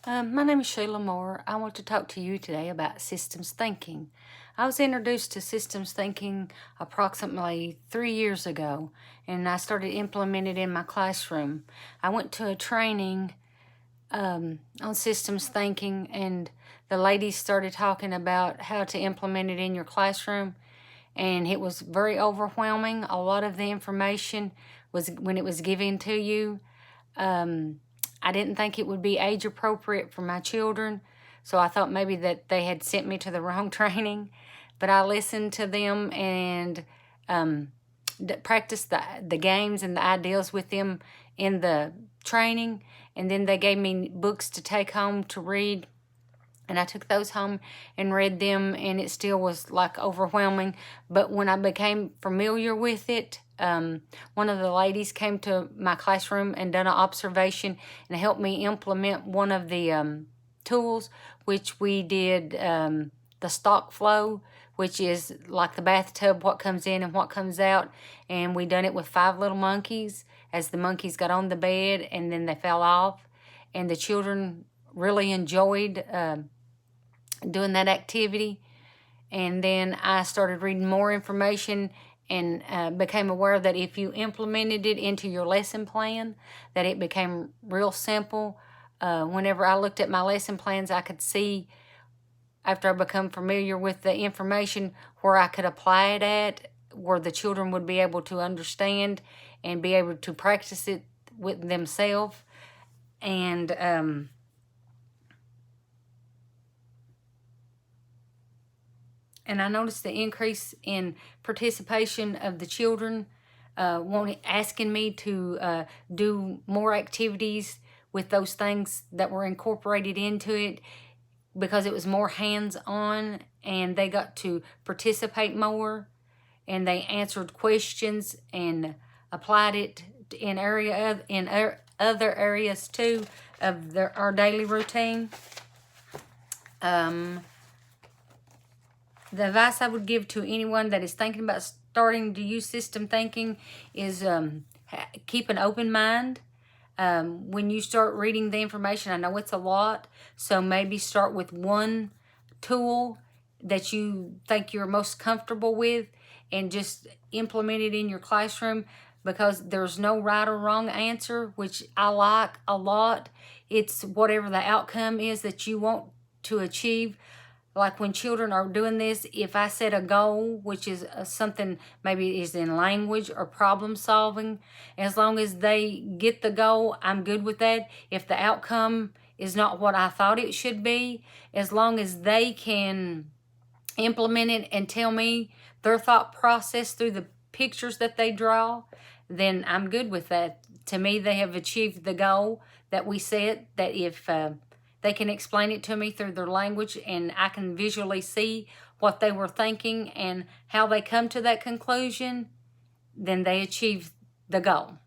My name is Sheila Moore. I want to talk to you today about systems thinking. I was introduced to systems thinking approximately 3 years ago, and I started implementing it in my classroom. I went to a training on systems thinking, and the ladies started talking about how to implement it in your classroom, and it was very overwhelming. A lot of the information was when it was given to you. I didn't think it would be age appropriate for my children, so I thought maybe that they had sent me to the wrong training. But I listened to them and practiced the games and the ideas with them in the training, and then they gave me books to take home to read. And I took those home and read them, and it still was like overwhelming. But when I became familiar with it, one of the ladies came to my classroom and done an observation and helped me implement one of the tools, which we did the stock flow, which is like the bathtub, what comes in and what comes out. And we done it with 5 little monkeys as the monkeys got on the bed and then they fell off. And the children really enjoyed doing that activity. And then I started reading more information and became aware that if you implemented it into your lesson plan, that it became real simple. Whenever I looked at my lesson plans, I could see, after I become familiar with the information, where I could apply it at, where the children would be able to understand and be able to practice it with themselves. And I noticed the increase in participation of the children, asking me to do more activities with those things that were incorporated into it, because it was more hands-on and they got to participate more, and they answered questions and applied it in other areas too of our daily routine. The advice I would give to anyone that is thinking about starting to use system thinking is keep an open mind. When you start reading the information, I know it's a lot, so maybe start with one tool that you think you're most comfortable with and just implement it in your classroom, because there's no right or wrong answer, which I like a lot. It's whatever the outcome is that you want to achieve. Like when children are doing this, if I set a goal, which is something maybe is in language or problem solving, as long as they get the goal, I'm good with that. If the outcome is not what I thought it should be, as long as they can implement it and tell me their thought process through the pictures that they draw, then I'm good with that. To me, they have achieved the goal that we set, that if they can explain it to me through their language and I can visually see what they were thinking and how they come to that conclusion, then they achieve the goal.